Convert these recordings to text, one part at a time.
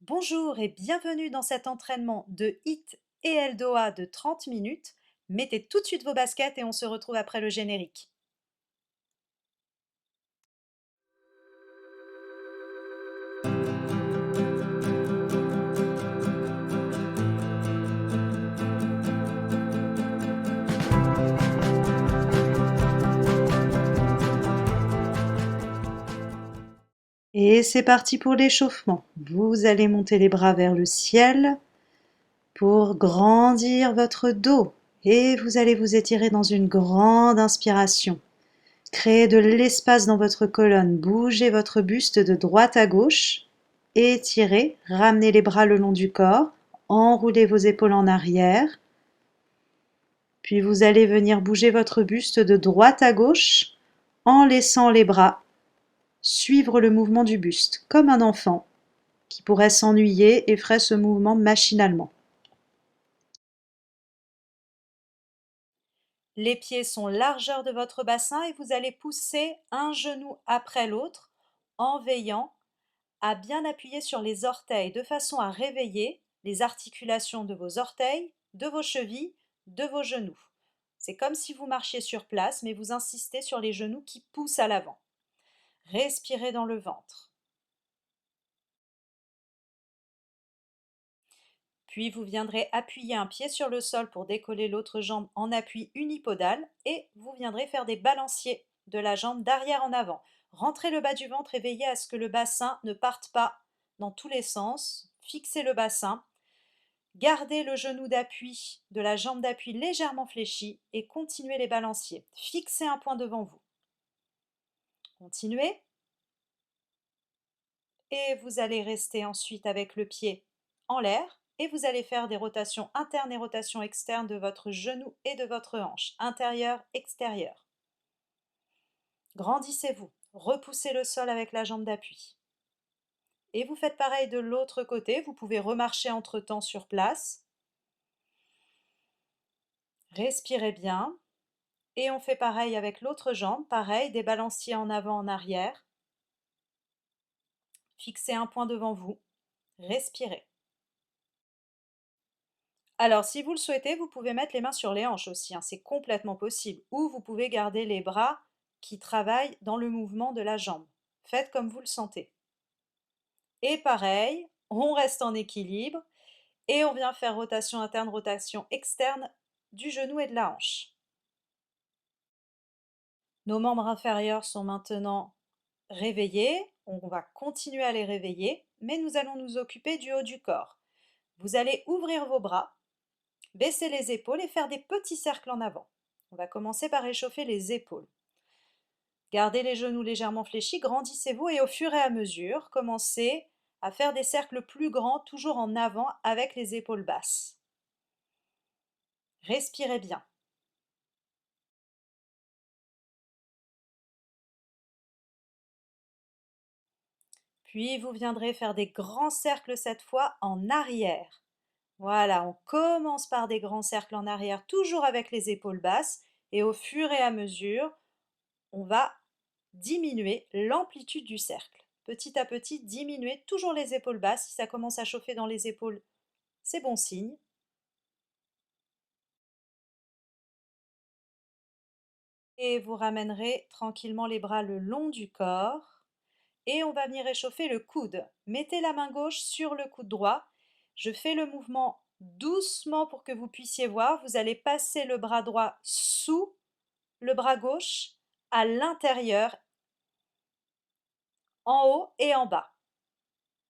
Bonjour et bienvenue dans cet entraînement de HIIT et Eldoa de 30 minutes. Mettez tout de suite vos baskets et on se retrouve après le générique. Et c'est parti pour l'échauffement. Vous allez monter les bras vers le ciel pour grandir votre dos. Et vous allez vous étirer dans une grande inspiration. Créez de l'espace dans votre colonne. Bougez votre buste de droite à gauche. Étirez, ramenez les bras le long du corps. Enroulez vos épaules en arrière. Puis vous allez venir bouger votre buste de droite à gauche en laissant les bras suivre le mouvement du buste, comme un enfant qui pourrait s'ennuyer et ferait ce mouvement machinalement. Les pieds sont largeur de votre bassin et vous allez pousser un genou après l'autre en veillant à bien appuyer sur les orteils de façon à réveiller les articulations de vos orteils, de vos chevilles, de vos genoux. C'est comme si vous marchiez sur place, mais vous insistez sur les genoux qui poussent à l'avant. Respirez dans le ventre. Puis vous viendrez appuyer un pied sur le sol pour décoller l'autre jambe en appui unipodal et vous viendrez faire des balanciers de la jambe d'arrière en avant. Rentrez le bas du ventre et veillez à ce que le bassin ne parte pas dans tous les sens. Fixez le bassin. Gardez le genou d'appui de la jambe d'appui légèrement fléchi et continuez les balanciers. Fixez un point devant vous. Continuez. Et vous allez rester ensuite avec le pied en l'air et vous allez faire des rotations internes et rotations externes de votre genou et de votre hanche, intérieur, extérieur. Grandissez-vous, repoussez le sol avec la jambe d'appui. Et vous faites pareil de l'autre côté, vous pouvez remarcher entre-temps sur place. Respirez bien. Et on fait pareil avec l'autre jambe, pareil, des balanciers en avant, en arrière. Fixez un point devant vous, respirez. Alors, si vous le souhaitez, vous pouvez mettre les mains sur les hanches aussi, hein, c'est complètement possible. Ou vous pouvez garder les bras qui travaillent dans le mouvement de la jambe. Faites comme vous le sentez. Et pareil, on reste en équilibre et on vient faire rotation interne, rotation externe du genou et de la hanche. Nos membres inférieurs sont maintenant réveillés, on va continuer à les réveiller, mais nous allons nous occuper du haut du corps. Vous allez ouvrir vos bras, baisser les épaules et faire des petits cercles en avant. On va commencer par échauffer les épaules. Gardez les genoux légèrement fléchis, grandissez-vous et au fur et à mesure, commencez à faire des cercles plus grands, toujours en avant avec les épaules basses. Respirez bien. Puis vous viendrez faire des grands cercles cette fois en arrière. Voilà, on commence par des grands cercles en arrière, toujours avec les épaules basses, et au fur et à mesure, on va diminuer l'amplitude du cercle. Petit à petit, diminuer toujours les épaules basses. Si ça commence à chauffer dans les épaules, c'est bon signe. Et vous ramènerez tranquillement les bras le long du corps. Et on va venir échauffer le coude. Mettez la main gauche sur le coude droit. Je fais le mouvement doucement pour que vous puissiez voir. Vous allez passer le bras droit sous le bras gauche à l'intérieur, en haut et en bas.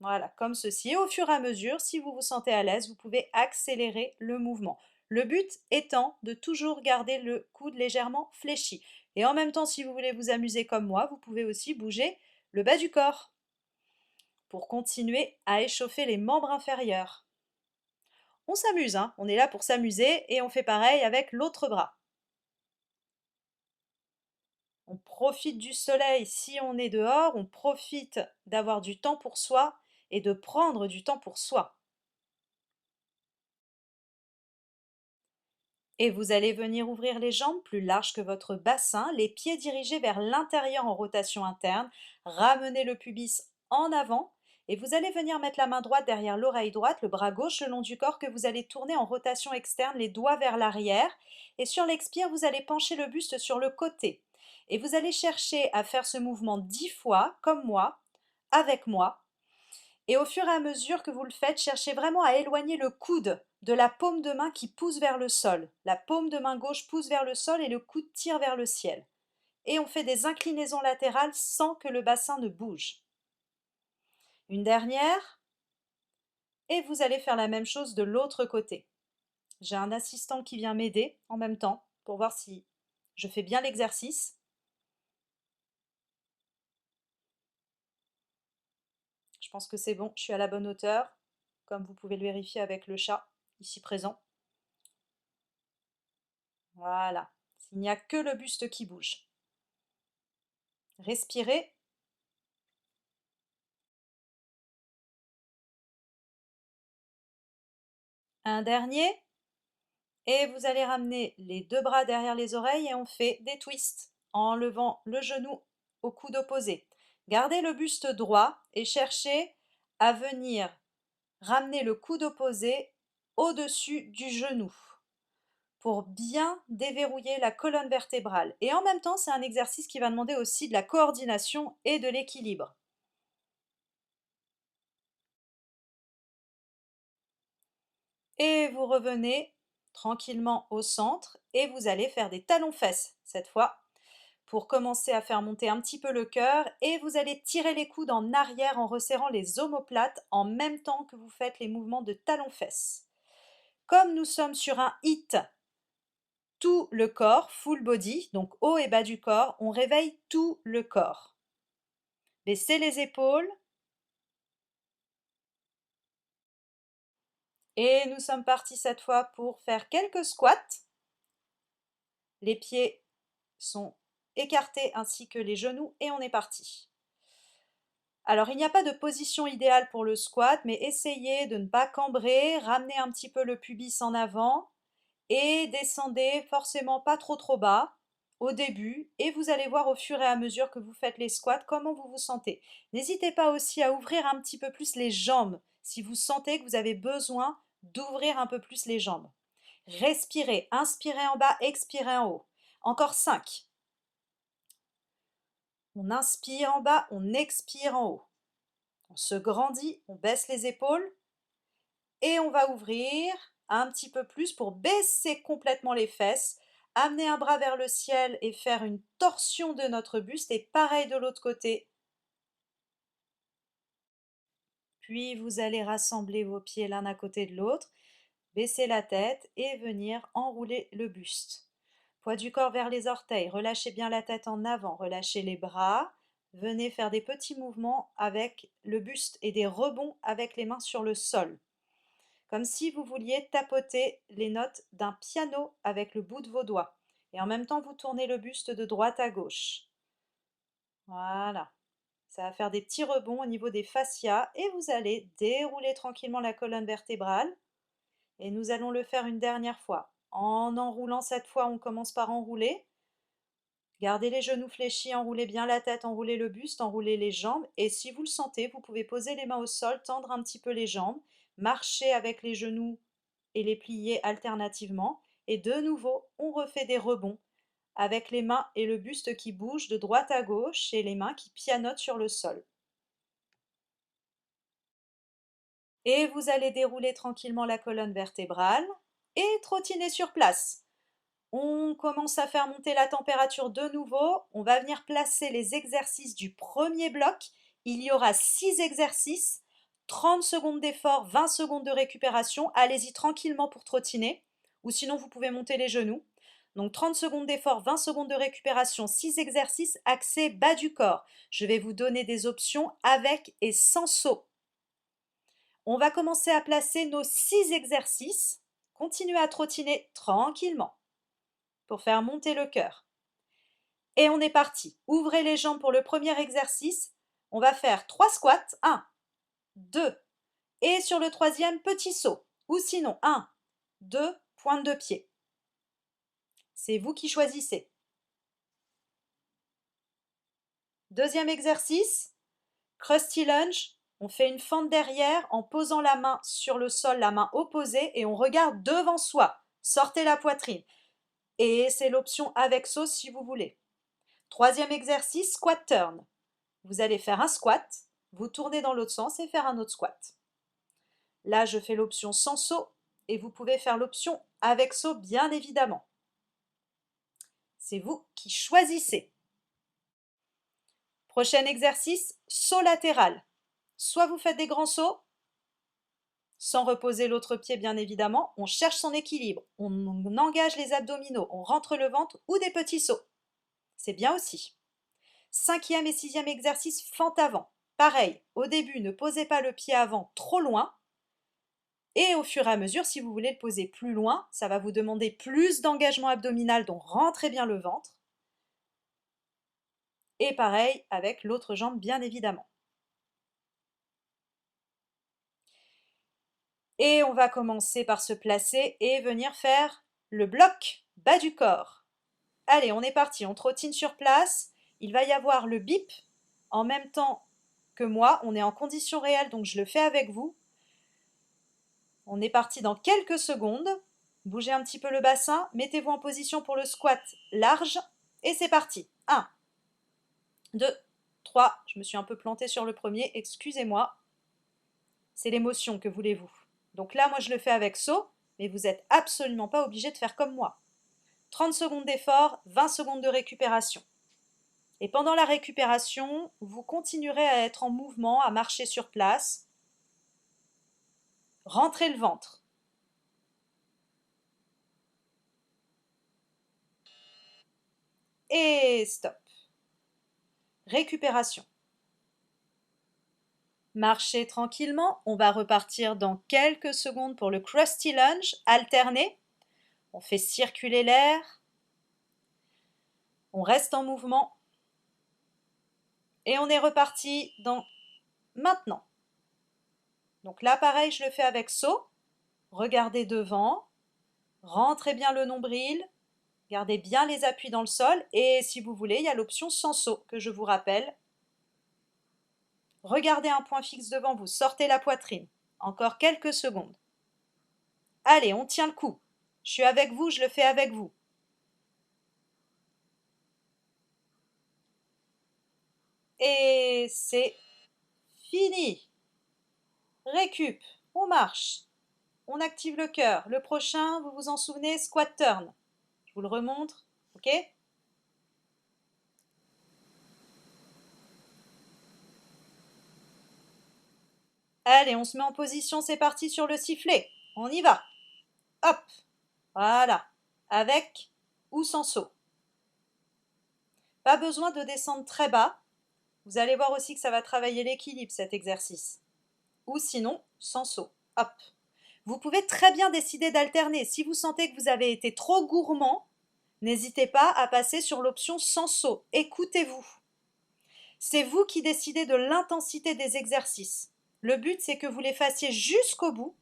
Voilà, comme ceci. Et au fur et à mesure, si vous vous sentez à l'aise, vous pouvez accélérer le mouvement. Le but étant de toujours garder le coude légèrement fléchi. Et en même temps, si vous voulez vous amuser comme moi, vous pouvez aussi bouger le bas du corps pour continuer à échauffer les membres inférieurs. On s'amuse, hein, on est là pour s'amuser et on fait pareil avec l'autre bras. On profite du soleil si on est dehors, on profite d'avoir du temps pour soi et de prendre du temps pour soi. Et vous allez venir ouvrir les jambes plus larges que votre bassin, les pieds dirigés vers l'intérieur en rotation interne. Ramenez le pubis en avant Et vous allez venir mettre la main droite derrière l'oreille droite, le bras gauche le long du corps que vous allez tourner en rotation externe, les doigts vers l'arrière. Et sur l'expire, vous allez pencher le buste sur le côté. Et vous allez chercher à faire ce mouvement 10 fois, comme moi, avec moi. Et au fur et à mesure que vous le faites, cherchez vraiment à éloigner le coude de la paume de main qui pousse vers le sol. La paume de main gauche pousse vers le sol et le coude tire vers le ciel. Et on fait des inclinaisons latérales sans que le bassin ne bouge. Une dernière, et vous allez faire la même chose de l'autre côté. J'ai un assistant qui vient m'aider en même temps pour voir si je fais bien l'exercice. Je pense que c'est bon, je suis à la bonne hauteur, comme vous pouvez le vérifier avec le chat ici présent. Voilà, il n'y a que le buste qui bouge. Respirez. Un dernier. Et vous allez ramener les deux bras derrière les oreilles et on fait des twists en levant le genou au coude opposé. Gardez le buste droit et cherchez à venir ramener le coude opposé au-dessus du genou pour bien déverrouiller la colonne vertébrale. Et en même temps, c'est un exercice qui va demander aussi de la coordination et de l'équilibre. Et vous revenez tranquillement au centre et vous allez faire des talons-fesses cette fois pour commencer à faire monter un petit peu le cœur et vous allez tirer les coudes en arrière en resserrant les omoplates en même temps que vous faites les mouvements de talons-fesses. Comme nous sommes sur un hit, tout le corps, full body, donc haut et bas du corps, on réveille tout le corps. Baissez les épaules. Et nous sommes partis cette fois pour faire quelques squats. Les pieds sont écartés ainsi que les genoux et on est parti. Alors il n'y a pas de position idéale pour le squat, mais essayez de ne pas cambrer, ramenez un petit peu le pubis en avant et descendez forcément pas trop bas au début et vous allez voir au fur et à mesure que vous faites les squats comment vous vous sentez. N'hésitez pas aussi à ouvrir un petit peu plus les jambes si vous sentez que vous avez besoin d'ouvrir un peu plus les jambes. Respirez, inspirez en bas, expirez en haut. Encore 5. On inspire en bas, on expire en haut. On se grandit, on baisse les épaules et on va ouvrir un petit peu plus pour baisser complètement les fesses, amener un bras vers le ciel et faire une torsion de notre buste et pareil de l'autre côté. Puis vous allez rassembler vos pieds l'un à côté de l'autre, baisser la tête et venir enrouler le buste. Poids du corps vers les orteils, relâchez bien la tête en avant, relâchez les bras, venez faire des petits mouvements avec le buste et des rebonds avec les mains sur le sol. Comme si vous vouliez tapoter les notes d'un piano avec le bout de vos doigts. Et en même temps, vous tournez le buste de droite à gauche. Voilà. Ça va faire des petits rebonds au niveau des fascias et vous allez dérouler tranquillement la colonne vertébrale. Et nous allons le faire une dernière fois. En enroulant cette fois, on commence par enrouler. Gardez les genoux fléchis, enroulez bien la tête, enroulez le buste, enroulez les jambes. Et si vous le sentez, vous pouvez poser les mains au sol, tendre un petit peu les jambes, marcher avec les genoux et les plier alternativement. Et de nouveau, on refait des rebonds avec les mains et le buste qui bougent de droite à gauche et les mains qui pianotent sur le sol. Et vous allez dérouler tranquillement la colonne vertébrale et trottiner sur place. On commence à faire monter la température de nouveau. On va venir placer les exercices du premier bloc. Il y aura 6 exercices, 30 secondes d'effort, 20 secondes de récupération. Allez-y tranquillement pour trottiner, ou sinon vous pouvez monter les genoux. Donc 30 secondes d'effort, 20 secondes de récupération, 6 exercices axés bas du corps. Je vais vous donner des options avec et sans saut. On va commencer à placer nos 6 exercices. Continuez à trottiner tranquillement pour faire monter le cœur. Et on est parti. Ouvrez les jambes pour le premier exercice. On va faire 3 squats. 1, 2. Et sur le troisième, petit saut. Ou sinon, 1, 2, pointe de pied. C'est vous qui choisissez. Deuxième exercice, crusty lunge. On fait une fente derrière en posant la main sur le sol, la main opposée, et on regarde devant soi. Sortez la poitrine. Et c'est l'option avec saut si vous voulez. Troisième exercice, squat turn. Vous allez faire un squat, vous tournez dans l'autre sens et faire un autre squat. Là, je fais l'option sans saut et vous pouvez faire l'option avec saut, bien évidemment. C'est vous qui choisissez. Prochain exercice, saut latéral. Soit vous faites des grands sauts, sans reposer l'autre pied bien évidemment, on cherche son équilibre, on engage les abdominaux, on rentre le ventre ou des petits sauts. C'est bien aussi. Cinquième et sixième exercice, fente avant. Pareil, au début, ne posez pas le pied avant trop loin. Et au fur et à mesure, si vous voulez le poser plus loin, ça va vous demander plus d'engagement abdominal, donc rentrez bien le ventre. Et pareil avec l'autre jambe, bien évidemment. Et on va commencer par se placer et venir faire le bloc bas du corps. Allez, on est parti, on trottine sur place. Il va y avoir le bip en même temps que moi. On est en condition réelle, donc je le fais avec vous. On est parti dans quelques secondes. Bougez un petit peu le bassin, mettez-vous en position pour le squat large et c'est parti. 1, 2, 3, je me suis un peu plantée sur le premier, excusez-moi. C'est l'émotion, que voulez-vous. Donc là, moi je le fais avec saut, mais vous n'êtes absolument pas obligé de faire comme moi. 30 secondes d'effort, 20 secondes de récupération. Et pendant la récupération, vous continuerez à être en mouvement, à marcher sur place. Rentrez le ventre. Et stop. Récupération. Marchez tranquillement, on va repartir dans quelques secondes pour le crusty lunge alterné. On fait circuler l'air. On reste en mouvement. Et on est reparti dans maintenant. Donc là, pareil, je le fais avec saut. Regardez devant. Rentrez bien le nombril. Gardez bien les appuis dans le sol. Et si vous voulez, il y a l'option sans saut que je vous rappelle. Regardez un point fixe devant vous. Sortez la poitrine. Encore quelques secondes. Allez, on tient le coup. Je suis avec vous, je le fais avec vous. Et c'est fini. Récup, on marche. On active le cœur. Le prochain, vous vous en souvenez, squat turn. Je vous le remontre, ok? Allez, on se met en position, c'est parti sur le sifflet. On y va. Hop, voilà. Avec ou sans saut. Pas besoin de descendre très bas. Vous allez voir aussi que ça va travailler l'équilibre, cet exercice. Ou sinon, sans saut. Hop. Vous pouvez très bien décider d'alterner. Si vous sentez que vous avez été trop gourmand, n'hésitez pas à passer sur l'option sans saut. Écoutez-vous. C'est vous qui décidez de l'intensité des exercices. Le but, c'est que vous les fassiez jusqu'au bout,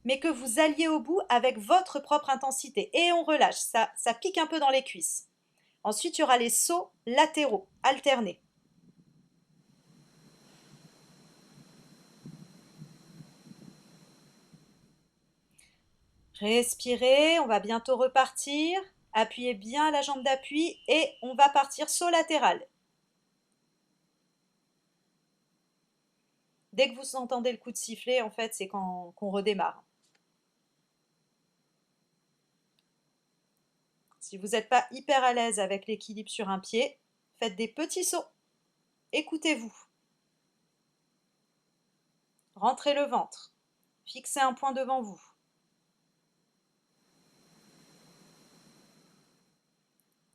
mais que vous alliez au bout avec votre propre intensité. Et on relâche, ça pique un peu dans les cuisses. Ensuite, il y aura les sauts latéraux, alternés. Respirez, on va bientôt repartir. Appuyez bien la jambe d'appui et on va partir saut latéral. Dès que vous entendez le coup de sifflet, en fait, c'est qu'on redémarre. Si vous n'êtes pas hyper à l'aise avec l'équilibre sur un pied, faites des petits sauts. Écoutez-vous. Rentrez le ventre. Fixez un point devant vous.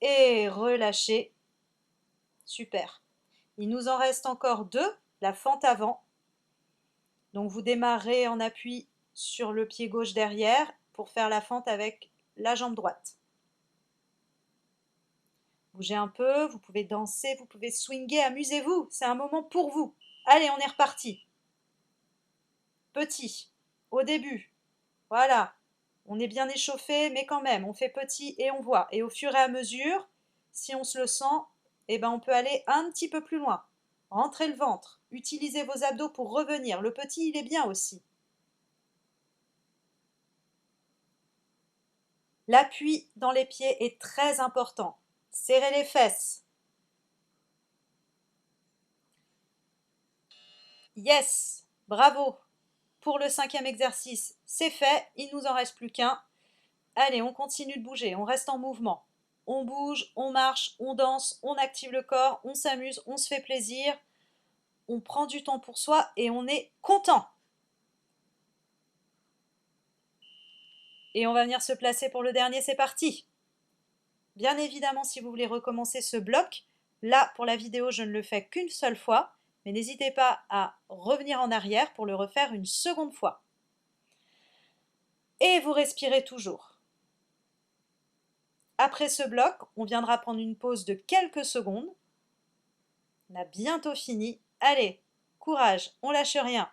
Et relâchez. Super. Il nous en reste encore 2, la fente avant. Donc vous démarrez en appui sur le pied gauche derrière pour faire la fente avec la jambe droite. Bougez un peu, vous pouvez danser, vous pouvez swinguer, amusez-vous, c'est un moment pour vous. Allez, on est reparti. Petit, au début, voilà, on est bien échauffé, mais quand même, on fait petit et on voit. Et au fur et à mesure, si on se le sent, eh ben on peut aller un petit peu plus loin. Rentrez le ventre, Utilisez vos abdos pour revenir. Le petit, il est bien aussi. L'appui dans les pieds est très important. Serrez les fesses. Yes, bravo. Pour le 5e exercice, c'est fait. Il ne nous en reste plus qu'un. Allez, on continue de bouger. On reste en mouvement. On bouge, on marche, on danse, on active le corps, on s'amuse, on se fait plaisir. On prend du temps pour soi et on est content. Et on va venir se placer pour le dernier, c'est parti. Bien évidemment, si vous voulez recommencer ce bloc, là, pour la vidéo, je ne le fais qu'une seule fois, mais n'hésitez pas à revenir en arrière pour le refaire une seconde fois. Et vous respirez toujours. Après ce bloc, on viendra prendre une pause de quelques secondes. On a bientôt fini. Allez, courage, on lâche rien.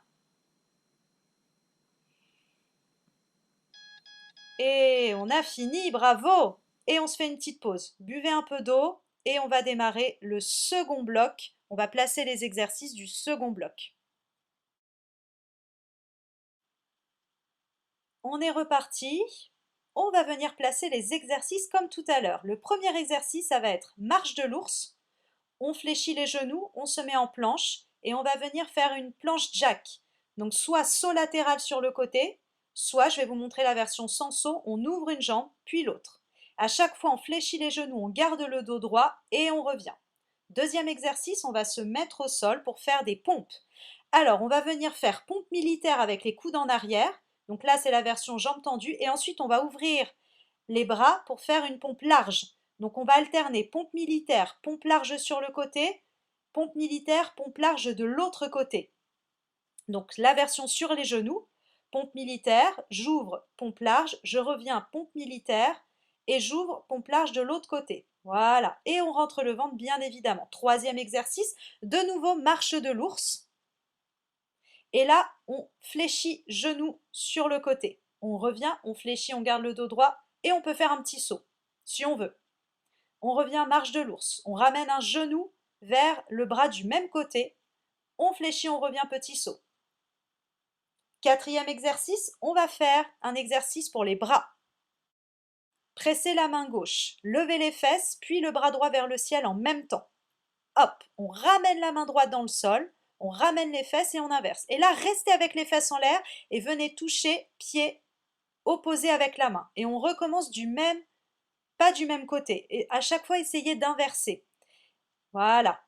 Et on a fini, bravo! Et on se fait une petite pause. Buvez un peu d'eau et on va démarrer le second bloc. On va placer les exercices du second bloc. On est reparti. On va venir placer les exercices comme tout à l'heure. Le premier exercice, ça va être marche de l'ours. On fléchit les genoux, on se met en planche et on va venir faire une planche jack. Donc soit saut latéral sur le côté, soit, je vais vous montrer la version sans saut, on ouvre une jambe, puis l'autre. À chaque fois, on fléchit les genoux, on garde le dos droit et on revient. Deuxième exercice, on va se mettre au sol pour faire des pompes. Alors, on va venir faire pompe militaire avec les coudes en arrière. Donc là, c'est la version jambes tendues. Et ensuite, on va ouvrir les bras pour faire une pompe large. Donc on va alterner pompe militaire, pompe large sur le côté, pompe militaire, pompe large de l'autre côté. Donc la version sur les genoux, pompe militaire, j'ouvre, pompe large, je reviens, pompe militaire, et j'ouvre, pompe large de l'autre côté. Voilà, et on rentre le ventre bien évidemment. Troisième exercice, de nouveau marche de l'ours. Et là, on fléchit genoux sur le côté. On revient, on fléchit, on garde le dos droit, et on peut faire un petit saut, si on veut. On revient marche de l'ours. On ramène un genou vers le bras du même côté. On fléchit, on revient petit saut. Quatrième exercice, on va faire un exercice pour les bras. Pressez la main gauche, levez les fesses, puis le bras droit vers le ciel en même temps. Hop, on ramène la main droite dans le sol, on ramène les fesses et on inverse. Et là, restez avec les fesses en l'air et venez toucher pied opposé avec la main. Et on recommence pas du même côté. Et à chaque fois, essayez d'inverser. Voilà.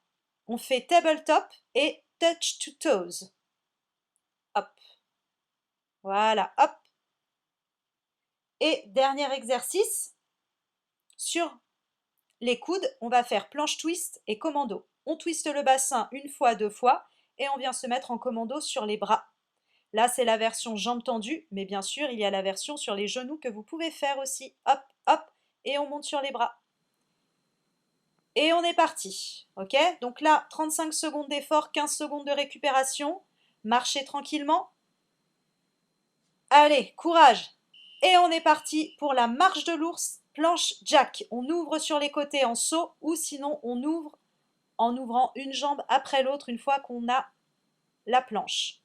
On fait tabletop et touch to toes. Hop. Voilà, hop. Et dernier exercice, sur les coudes, on va faire planche twist et commando. On twiste le bassin une fois, deux fois, et on vient se mettre en commando sur les bras. Là, c'est la version jambes tendues, mais bien sûr, il y a la version sur les genoux que vous pouvez faire aussi. Hop, hop, et on monte sur les bras. Et on est parti, ok? Donc là, 35 secondes d'effort, 15 secondes de récupération. Marchez tranquillement. Allez, courage! Et on est parti pour la marche de l'ours, planche jack. On ouvre sur les côtés en saut ou sinon on ouvre en ouvrant une jambe après l'autre une fois qu'on a la planche.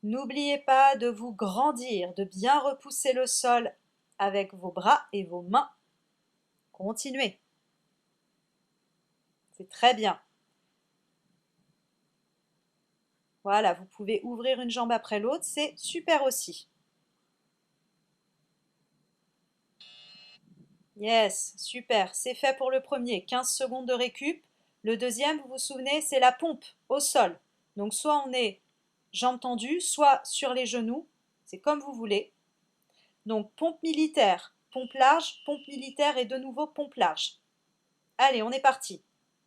N'oubliez pas de vous grandir, de bien repousser le sol avec vos bras et vos mains. Continuez. C'est très bien. Voilà, vous pouvez ouvrir une jambe après l'autre, c'est super aussi. Yes, super, c'est fait pour le premier, 15 secondes de récup. Le deuxième, vous vous souvenez, c'est la pompe au sol. Donc soit on est jambes tendues, soit sur les genoux, c'est comme vous voulez. Donc pompe militaire, pompe large, pompe militaire et de nouveau pompe large. Allez, on est parti.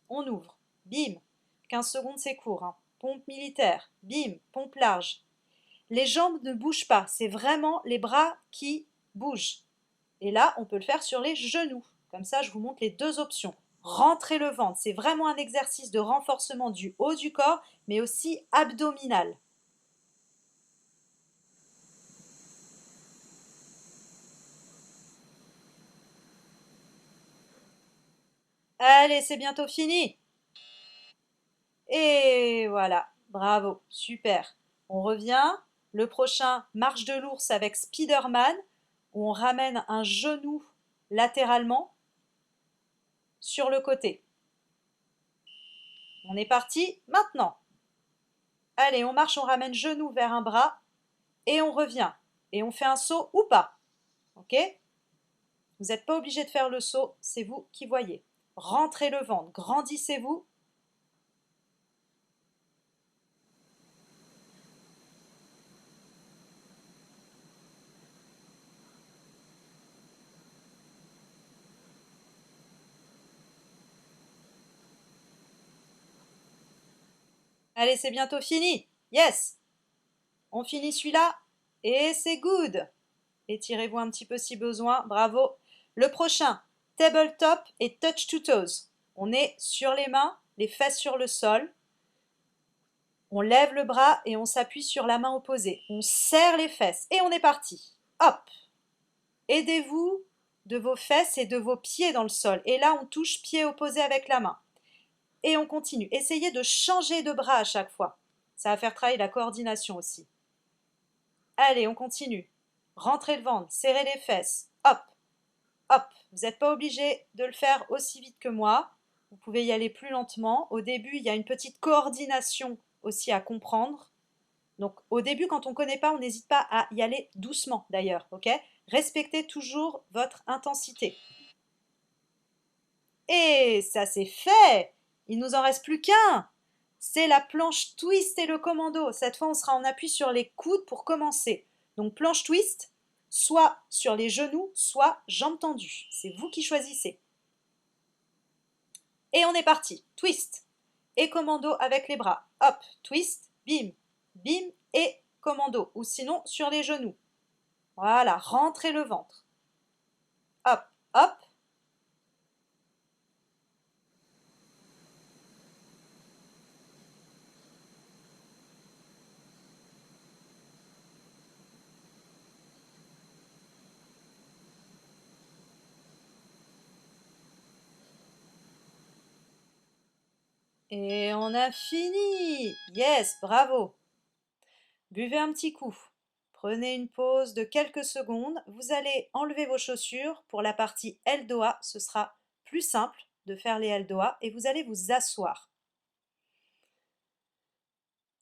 On ouvre, bim, 15 secondes c'est court. Hein. Pompe militaire, bim, pompe large. Les jambes ne bougent pas, c'est vraiment les bras qui bougent. Et là, on peut le faire sur les genoux. Comme ça, je vous montre les deux options. Rentrer le ventre, c'est vraiment un exercice de renforcement du haut du corps, mais aussi abdominal. Allez, c'est bientôt fini. Et voilà, bravo, super. On revient. Le prochain, marche de l'ours avec Spider-Man, où on ramène un genou latéralement sur le côté. On est parti maintenant. Allez, on marche, on ramène genou vers un bras et on revient. Et on fait un saut ou pas. Ok? Vous n'êtes pas obligé de faire le saut, c'est vous qui voyez. Rentrez le ventre, grandissez-vous. Allez, c'est bientôt fini. Yes! On finit celui-là et c'est good. Étirez-vous un petit peu si besoin. Bravo. Le prochain, tabletop et touch to toes. On est sur les mains, les fesses sur le sol. On lève le bras et on s'appuie sur la main opposée. On serre les fesses et on est parti. Hop. Aidez-vous de vos fesses et de vos pieds dans le sol. Et là, on touche pied opposé avec la main. Et on continue. Essayez de changer de bras à chaque fois. Ça va faire travailler la coordination aussi. Allez, on continue. Rentrez le ventre, serrez les fesses. Hop, hop. Vous n'êtes pas obligé de le faire aussi vite que moi. Vous pouvez y aller plus lentement. Au début, il y a une petite coordination aussi à comprendre. Donc au début, quand on ne connaît pas, on n'hésite pas à y aller doucement d'ailleurs, ok? Respectez toujours votre intensité. Et ça c'est fait! Il nous en reste plus qu'un! C'est la planche twist et le commando. Cette fois, on sera en appui sur les coudes pour commencer. Donc planche twist, soit sur les genoux, soit jambes tendues. C'est vous qui choisissez. Et on est parti. Twist et commando avec les bras. Hop, twist, bim, bim et commando. Ou sinon sur les genoux. Voilà, rentrez le ventre. Hop, hop. Et on a fini. Yes, bravo. Buvez un petit coup. Prenez une pause de quelques secondes. Vous allez enlever vos chaussures. Pour la partie Eldoa, ce sera plus simple de faire les Eldoa et vous allez vous asseoir.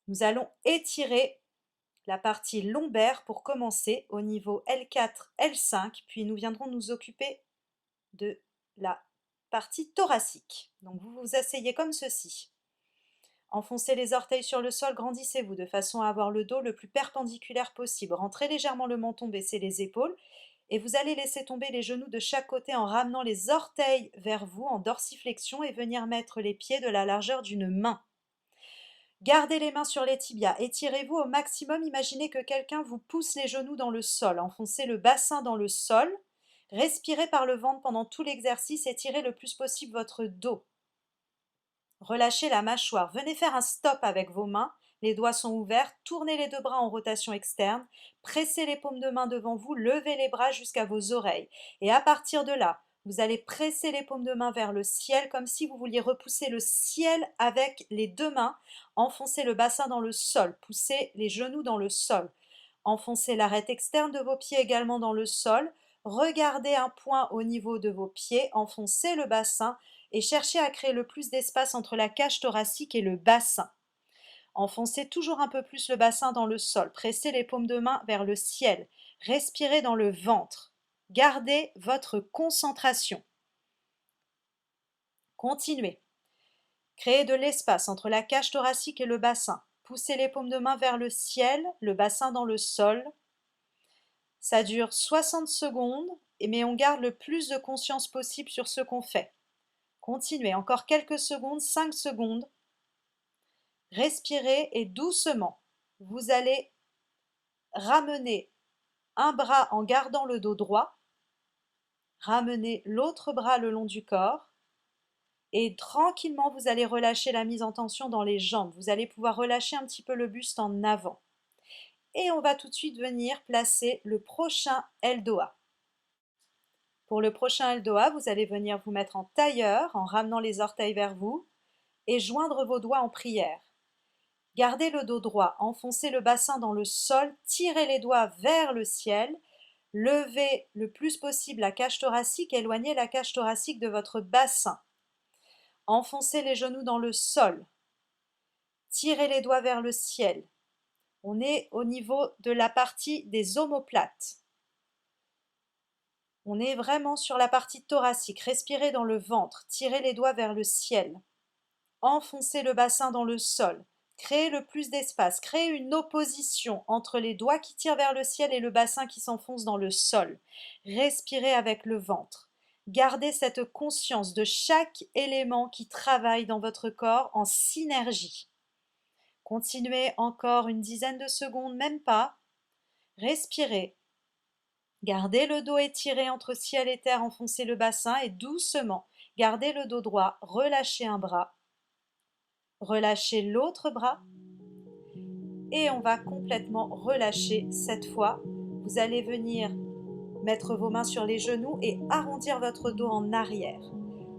Nous allons étirer la partie lombaire pour commencer au niveau L4, L5, puis nous viendrons nous occuper de la partie thoracique. Donc vous vous asseyez comme ceci. Enfoncez les orteils sur le sol, grandissez-vous de façon à avoir le dos le plus perpendiculaire possible. Rentrez légèrement le menton, baissez les épaules et vous allez laisser tomber les genoux de chaque côté en ramenant les orteils vers vous en dorsiflexion et venir mettre les pieds de la largeur d'une main. Gardez les mains sur les tibias, étirez-vous au maximum, imaginez que quelqu'un vous pousse les genoux dans le sol, enfoncez le bassin dans le sol, respirez par le ventre pendant tout l'exercice, étirez le plus possible votre dos. Relâchez la mâchoire, venez faire un stop avec vos mains, les doigts sont ouverts, tournez les deux bras en rotation externe, pressez les paumes de main devant vous, levez les bras jusqu'à vos oreilles. Et à partir de là, vous allez presser les paumes de main vers le ciel comme si vous vouliez repousser le ciel avec les deux mains. Enfoncez le bassin dans le sol, poussez les genoux dans le sol. Enfoncez l'arête externe de vos pieds également dans le sol. Regardez un point au niveau de vos pieds, enfoncez le bassin et cherchez à créer le plus d'espace entre la cage thoracique et le bassin. Enfoncez toujours un peu plus le bassin dans le sol, pressez les paumes de main vers le ciel, respirez dans le ventre. Gardez votre concentration. Continuez. Créez de l'espace entre la cage thoracique et le bassin. Poussez les paumes de main vers le ciel, le bassin dans le sol. Ça dure 60 secondes, mais on garde le plus de conscience possible sur ce qu'on fait. Continuez, encore quelques secondes, 5 secondes. Respirez et doucement, vous allez ramener un bras en gardant le dos droit, ramener l'autre bras le long du corps et tranquillement vous allez relâcher la mise en tension dans les jambes. Vous allez pouvoir relâcher un petit peu le buste en avant. Et on va tout de suite venir placer le prochain Eldoa. Pour le prochain Eldoa, vous allez venir vous mettre en tailleur en ramenant les orteils vers vous et joindre vos doigts en prière. Gardez le dos droit, enfoncez le bassin dans le sol, tirez les doigts vers le ciel, levez le plus possible la cage thoracique, éloignez la cage thoracique de votre bassin. Enfoncez les genoux dans le sol, tirez les doigts vers le ciel. On est au niveau de la partie des omoplates. On est vraiment sur la partie thoracique. Respirez dans le ventre, tirez les doigts vers le ciel. Enfoncez le bassin dans le sol. Créez le plus d'espace. Créez une opposition entre les doigts qui tirent vers le ciel et le bassin qui s'enfonce dans le sol. Respirez avec le ventre. Gardez cette conscience de chaque élément qui travaille dans votre corps en synergie. Continuez encore une dizaine de secondes, même pas. Respirez. Gardez le dos étiré entre ciel et terre, enfoncez le bassin et doucement, gardez le dos droit, relâchez un bras, relâchez l'autre bras et on va complètement relâcher cette fois. Vous allez venir mettre vos mains sur les genoux et arrondir votre dos en arrière,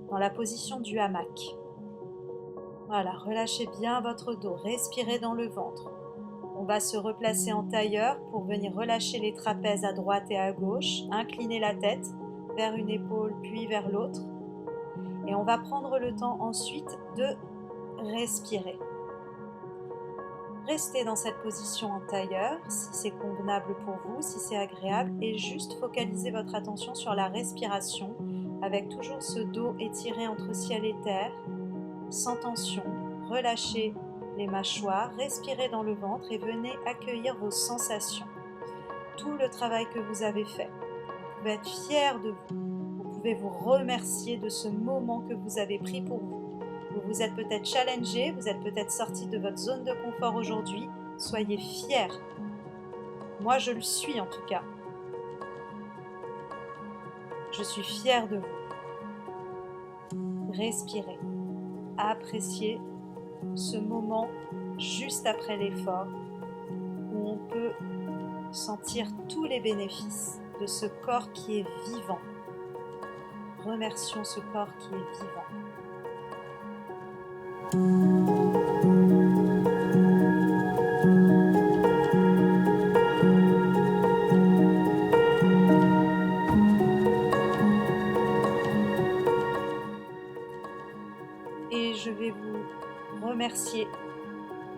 dans la position du hamac. Voilà, relâchez bien votre dos, respirez dans le ventre. On va se replacer en tailleur pour venir relâcher les trapèzes à droite et à gauche, incliner la tête vers une épaule puis vers l'autre. Et on va prendre le temps ensuite de respirer. Restez dans cette position en tailleur si c'est convenable pour vous, si c'est agréable, et juste focalisez votre attention sur la respiration avec toujours ce dos étiré entre ciel et terre, sans tension. Relâchez les mâchoires, respirez dans le ventre et venez accueillir vos sensations. Tout le travail que vous avez fait. Vous pouvez être fier de vous. Vous pouvez vous remercier de ce moment que vous avez pris pour vous. Vous vous êtes peut-être challengé, vous êtes peut-être sorti de votre zone de confort aujourd'hui. Soyez fiers. Moi, je le suis en tout cas. Je suis fière de vous. Respirez. Appréciez ce moment juste après l'effort où on peut sentir tous les bénéfices de ce corps qui est vivant. Remercions ce corps qui est vivant. Et je vais vous remercier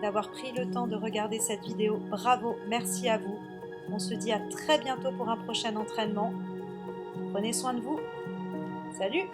d'avoir pris le temps de regarder cette vidéo. Bravo, merci à vous. On se dit à très bientôt pour un prochain entraînement. Prenez soin de vous. Salut!